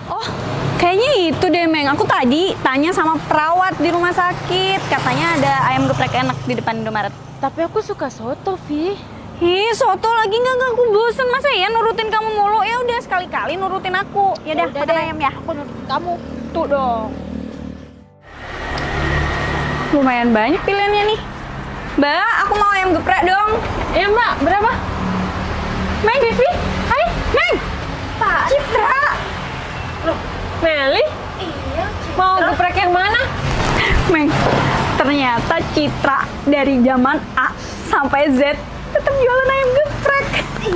Oh, kayaknya itu deh, Meng. Aku tadi tanya sama perawat di rumah sakit. Katanya ada ayam geprek enak di depan Indomaret. Tapi aku suka soto, Vi. Ih, soto lagi nggak, aku bosen. Masa ya nurutin kamu mulu? Ya udah sekali-kali nurutin aku. Ya udah, makan deh, ayam ya. Aku nurut kamu. Tuh dong. Lumayan banyak pilihannya nih. Mbak, aku mau ayam geprek dong. Iya, Mbak. Berapa? Meng, Vivi. Hai, Meng. Pak Citra. Loh, Meli? Iya, Citra. Mau geprek yang mana? Meng, ternyata Citra dari zaman A sampai Z tetap jualan ayam geprek.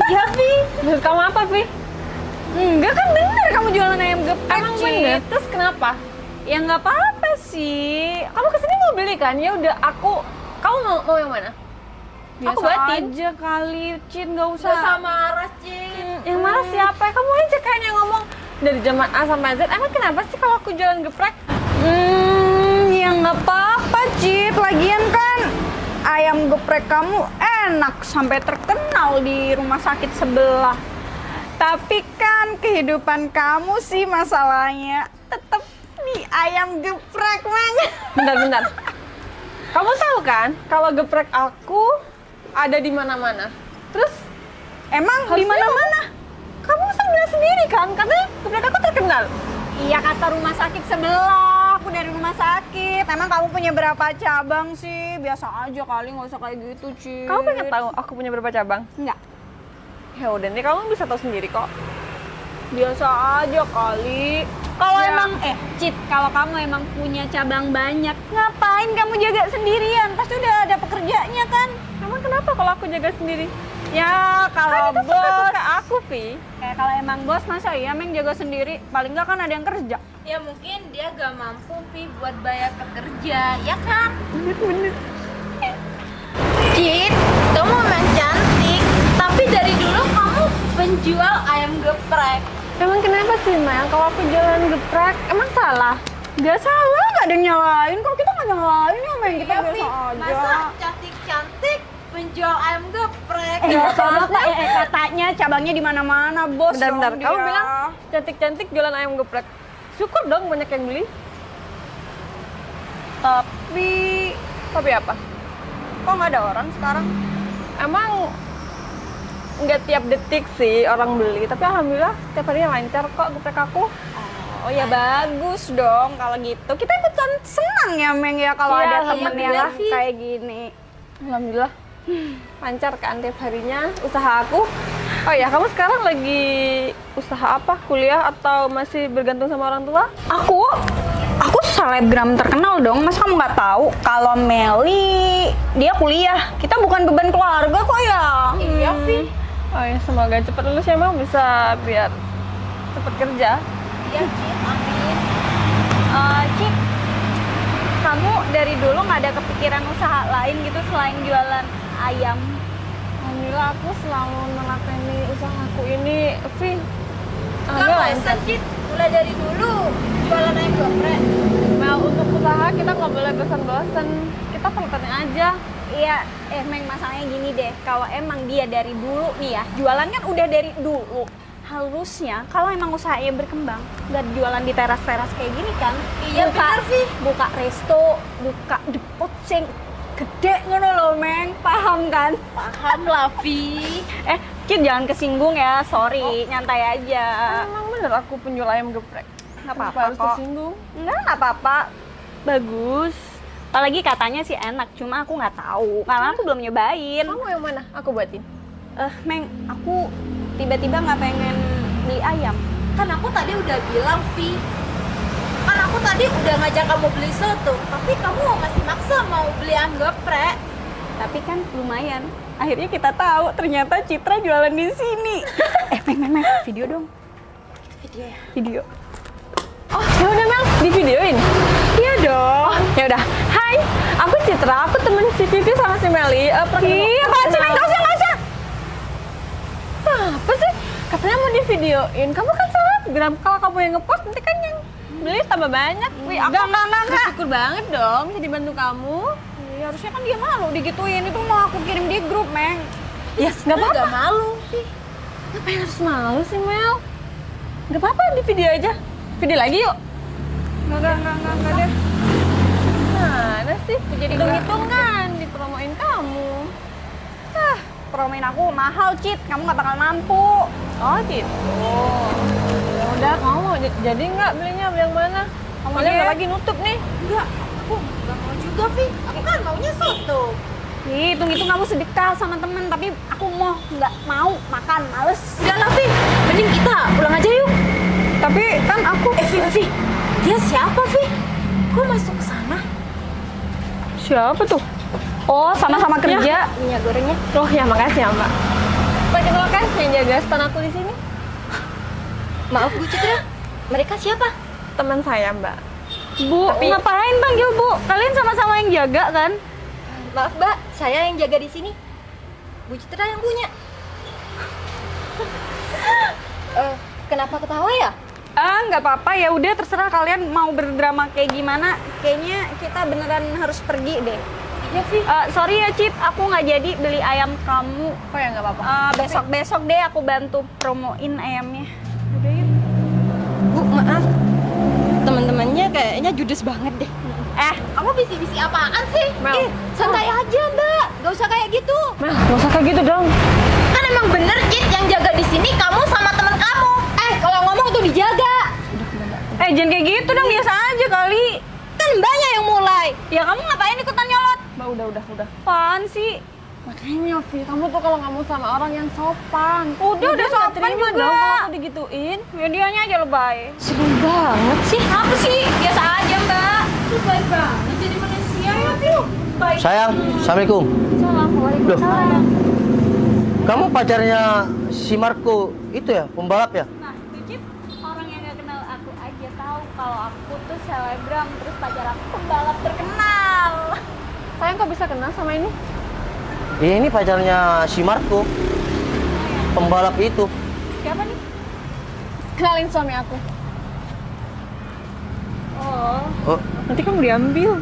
Iya, Vi. Menurut kamu apa, Vi? Enggak kan bener kamu jualan ayam geprek. Emang Cit. bener? Terus kenapa? Ya nggak apa-apa sih. Kamu kesini mau beli kan? Ya udah, kamu mau yang mana? Biasa Aku batin. aja kali, Cit, nggak usah. Gak sama Ras, Cit. Yang mana siapa? Kamu aja kayaknya ngomong dari zaman A sampai Z. Emang kenapa sih kalau aku jualan geprek? Ya nggak apa-apa, Cit. Lagian kan ayam geprek kamu enak sampai terkenal di rumah sakit sebelah. Tapi kan kehidupan kamu sih masalahnya tetap di ayam geprek, Meng. Bentar. Kamu tahu kan kalau geprek aku ada di mana-mana. Terus Emang di harusnya mana-mana? kamu bisa bilang sendiri kan, katanya geprek aku terkenal. Iya, kata rumah sakit sebelah. Aku dari rumah sakit. Emang kamu punya berapa cabang sih? Biasa aja kali, nggak usah kayak gitu, Cit. Kamu pengen tahu aku punya berapa cabang? Enggak. Ya udah nih, kamu bisa tahu sendiri kok. Biasa aja kali. Kalau Ya. emang Cit, kalau kamu emang punya cabang banyak, ngapain kamu jaga sendirian? Pasti udah ada pekerjanya kan? Emang kenapa kalau aku jaga sendiri? Ya, kalau Kan itu bos. suka aku, Vi. Kalau emang bos masa iya Meng jaga sendiri? Paling nggak kan ada yang kerja. Ya mungkin dia gak mampu, Vi, buat bayar pekerja, ya kan? Bener. Cit, kamu memang cantik. Tapi dari dulu kamu penjual ayam geprek. Emang kenapa sih, Mel? Kalau aku jualan geprek, emang salah? Gak salah, gak ada yang nyalain. Kok kita nggak nyalain ya Meng? Kita Iya, biasa Vi. aja. Masa cantik-cantik penjual ayam geprek? Nggak apa-apa, katanya cabangnya di mana-mana, bos. Bentar. dong Kamu dia. bilang cantik-cantik jualan ayam geprek. Syukur dong banyak yang beli. Tapi Tapi apa? kok nggak ada orang sekarang? Emang nggak tiap detik sih orang beli, tapi alhamdulillah tiap harinya lancar kok geprek aku. Oh ya bagus dong kalau gitu. Kita ikutan senang ya Meng ya kalau Iya, ada temen alhamdulillah yang sih. kayak gini. Alhamdulillah lancar kan tiap harinya usaha aku. Oh ya, kamu sekarang lagi usaha apa? Kuliah atau masih bergantung sama orang tua? Aku selebgram terkenal dong. Masa kamu nggak tahu kalau Meli dia kuliah? Kita bukan beban keluarga kok ya. Iya, Vi. Oh ya, semoga cepat lulus ya, emang bisa biar cepat kerja. Iya, Cit. Amin. Cik, kamu dari dulu nggak ada kepikiran usaha lain gitu selain jualan ayam? Alhamdulillah aku selalu menelakani usaha aku ini, Vi. Gak bosan, Cit. Mulai dari dulu jualan ayam geprek. Mel, untuk usaha kita nggak boleh bosan-bosan. Kita telatenin aja. Iya, Meng, masalahnya gini deh. Kalau emang dia dari dulu nih ya, jualan kan udah dari dulu. Harusnya kalau emang usahanya berkembang, nggak jualan di teras-teras kayak gini kan? Iya, bener sih. Buka resto, buka depot sing gede ngono loh, Meng. Paham kan? Paham lah, Vi. Kit jangan kesinggung ya. Sorry, nyantai aja. Emang bener aku penjual ayam geprek. Nggak Kenapa apa-apa harus kok. tersinggung? Nggak apa-apa. Bagus. Apalagi katanya sih enak, cuma aku nggak tahu karena aku belum nyobain. Kamu yang mana? Aku buatin. Meng, aku tiba-tiba nggak pengen beli ayam. Kan aku tadi udah bilang, Vi. Kan aku tadi udah ngajak kamu beli soto, tapi kamu masih maksa mau beli ayam geprek. Tapi kan lumayan. Akhirnya kita tahu ternyata Citra jualan di sini. Meng, video dong. Video ya? Video. Oh, ya udah Mel, di videoin. Iya dong. Ya udah. Hai, aku Citra, aku temen si Vivi sama si Meli. Iya, apaan sih, Meng? Nggak usah. Apa sih? Katanya mau di videoin. Kamu kan selebgram. Kalau kamu yang ngepost, nanti kan yang beli tambah banyak. Wih, aku Enggak. bersyukur banget dong bisa dibantu kamu. Iya, harusnya kan dia malu digituin. Itu mau aku kirim di grup, Meng. Ya, nggak apa-apa. Gak malu, Vi. Ngapain harus malu sih, Mel? Nggak apa-apa, di video aja. Video lagi yuk. Enggak deh. Mana sih? Jadi Hitung-hitungan dipromoin kamu. Promoin aku mahal, Cit. Kamu nggak bakal mampu. Oh gitu. Ya udah, kamu mau jadi nggak belinya? Beli yang mana? Kamu Oke. udah lagi nutup nih. Enggak, aku nggak mau juga, Vi. Aku kan maunya soto. Ih, hitung-hitung kamu sedekah sama temen, tapi aku nggak mau makan, males. Udah lah, Vi. Mending kita pulang aja yuk. Tapi kan aku Vi. Dia siapa, Vi? Kok masuk ke sana? Siapa tuh? oh sama-sama kerja. Minyak gorengnya. Oh ya, makasih ya Mbak. Perkenalkan yang jaga stand aku di sini. Maaf, Bu Citra. Mereka siapa? Teman saya Mbak. Bu, ngapain panggil Bu? Kalian sama-sama yang jaga kan? Maaf, Mbak. Saya yang jaga di sini. Bu Citra yang punya. Kenapa ketawa ya? Nggak apa-apa, ya udah terserah kalian mau berdrama kayak gimana. Kayaknya kita beneran harus pergi deh. Ya, Vi. Sorry ya, Cit, aku nggak jadi beli ayam kamu. Oh ya nggak apa-apa. Besok-besok deh aku bantu promoin ayamnya. Udah yuk. Bu, maaf. Teman-temannya kayaknya judes banget deh. Kamu bisi-bisi apaan sih? Mel. Santai aja, Mbak. Gak usah kayak gitu. Mel, nggak usah kayak gitu dong. Kan emang bener, Cit, yang jaga di sini kamu sama teman kamu. Kalau ngomong tuh dijaga. Jangan kayak gitu dong, biasa aja kali. Kan Mbaknya yang mulai. Ya kamu ngapain ikutan nyolot? Mbak udah. Apaan sih? Makanya Vi, kamu tuh kalau ngomong sama orang yang sopan. Udah nggak sopan terima juga. dong kalau aku digituin. Ya dianya aja lebay. Sebel banget sih. Apa sih? Biasa aja, Mbak. Lebay banget jadi manusia ya, Bil. Baik. Sayang, Assalamualaikum. Waalaikumsalam. Kamu pacarnya si Marco itu ya, pembalap ya? Nah, Cip, orang yang gak kenal aku aja tahu kalau aku tuh selebgram, terus pacar aku pembalap terkenal. Sayang kok bisa kenal sama ini? Ini pacarnya si Marco, pembalap itu. Siapa nih? Kenalin suami aku. Oh, Nanti kamu diambil.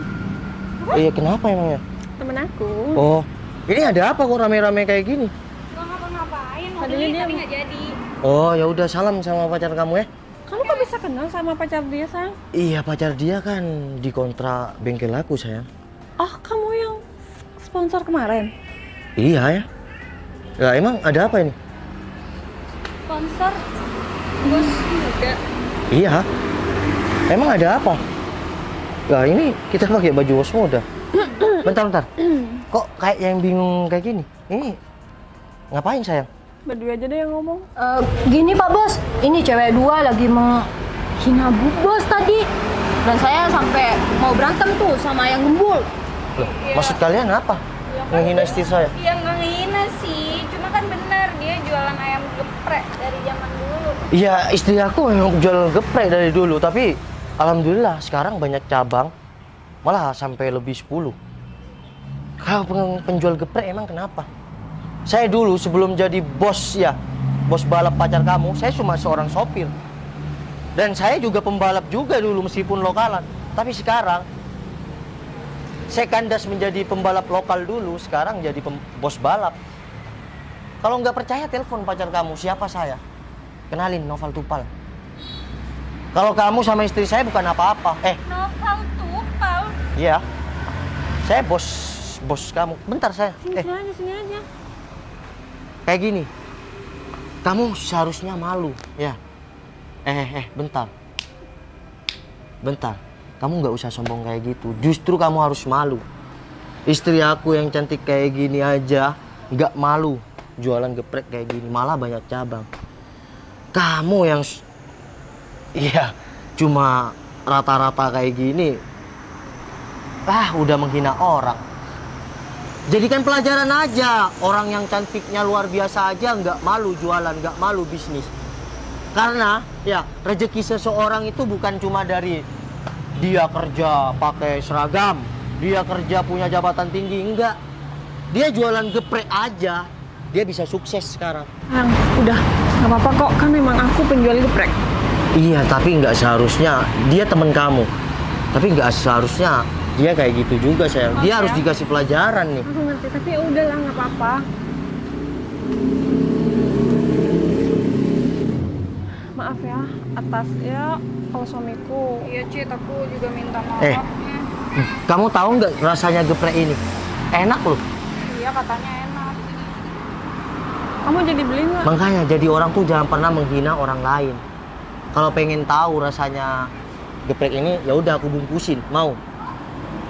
iya kenapa emangnya? Temen aku. Oh, ini ada apa kok rame-rame kayak gini? Gak ngapa-ngapain, mau Tadinya beli dia tapi gak jadi. Oh, ya udah salam sama pacar kamu ya. Kamu kok bisa kenal sama pacar dia, sayang? Iya, pacar dia kan dikontrak bengkel aku, sayang. Oh, kamu yang sponsor kemarin? Iya ya. Lah emang ada apa ini? Sponsor bos muda. Iya. Emang ada apa? Lah ini kita pakai baju bos muda. Bentar. Kok kayak yang bingung kayak gini? Ini ngapain sayang? Berdua aja deh yang ngomong. Gini Pak Bos, ini cewek dua lagi menghina Bu Bos tadi. Dan saya sampai mau berantem tuh sama yang gembul. Loh, maksud kalian apa? Menghina istri saya? Ya nggak ngehina sih, cuma kan bener dia jualan ayam geprek dari zaman dulu. Iya, istri aku memang jual geprek dari dulu, tapi alhamdulillah sekarang banyak cabang, malah sampai lebih 10. Kalau penjual geprek emang kenapa? Saya dulu sebelum jadi bos ya, bos balap pacar kamu, saya cuma seorang sopir. Dan saya juga pembalap juga dulu meskipun lokalan. Tapi sekarang saya kandas menjadi pembalap lokal dulu, sekarang jadi bos balap. Kalau nggak percaya telepon pacar kamu, siapa saya? Kenalin, Noval Tupal. Kalau kamu sama istri saya bukan apa-apa. Novel Tupal. Iya. Saya bos kamu. Bentar saya. Sini aja. Kayak gini. Kamu seharusnya malu, ya. Bentar. Kamu nggak usah sombong kayak gitu. Justru kamu harus malu. Istri aku yang cantik kayak gini aja nggak malu jualan geprek kayak gini, malah banyak cabang. Kamu yang iya cuma rata-rata kayak gini, udah menghina orang. Jadikan pelajaran aja, orang yang cantiknya luar biasa aja nggak malu jualan, nggak malu bisnis. Karena ya rezeki seseorang itu bukan cuma dari dia kerja pakai seragam, dia kerja punya jabatan tinggi, enggak. Dia jualan geprek aja, dia bisa sukses sekarang. Yang udah, nggak apa-apa kok, kan memang aku penjual geprek. Iya, tapi nggak seharusnya dia teman kamu. Tapi nggak seharusnya dia kayak gitu juga, sayang. Dia harus dikasih pelajaran nih. Aku ngerti, tapi ya udahlah, nggak apa-apa. Maaf maaf ya atas ya kalau suamiku. Iya Cid, aku juga minta maaf. Kamu tahu nggak rasanya geprek ini? Enak loh. Iya katanya enak. Kamu jadi beli nggak? Makanya jadi orang tuh jangan pernah menghina orang lain. Kalau pengen tahu rasanya geprek ini, ya udah aku bungkusin. Mau?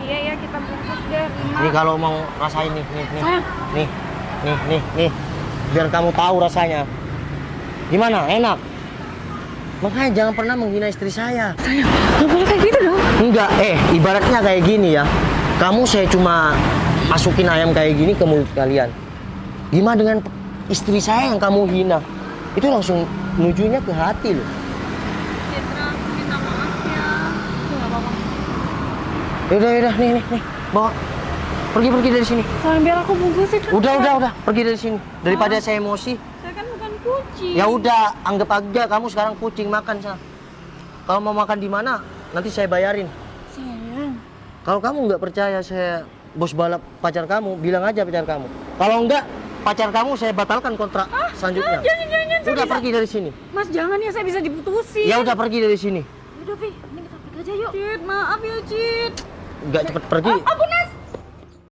Iya kita bungkus deh 5. Ini kalau mau rasain nih, Sayang. nih. Biar kamu tahu rasanya. Gimana? Enak? Makanya jangan pernah menghina istri saya. Nggak boleh kayak gitu dong. Enggak, ibaratnya kayak gini ya. Kamu saya cuma masukin ayam kayak gini ke mulut kalian. Gimana dengan istri saya yang kamu hina? Itu langsung menujunya ke hati loh. Citra, minta maaf ya. Nggak apa-apa. Yaudah, nih, bawa. Pergi dari sini. Sayang, biar aku bungkusin. Udah, pergi dari sini. Daripada saya emosi. Saya kan bukan kucing. Ya udah, anggap aja kamu sekarang kucing makan sana. Kalau mau makan di mana, nanti saya bayarin. Sayang. Kalau kamu nggak percaya saya bos balap pacar kamu, bilang aja pacar kamu. Kalau enggak, pacar kamu saya batalkan kontrak selanjutnya. Jangan. Udah pergi dari sini. Mas jangan ya, saya bisa diputusin. Ya udah pergi dari sini. Yaudah Vi, ini kita pergi aja yuk. Cid, maaf ya Cid. Nggak cepet pergi. Ampun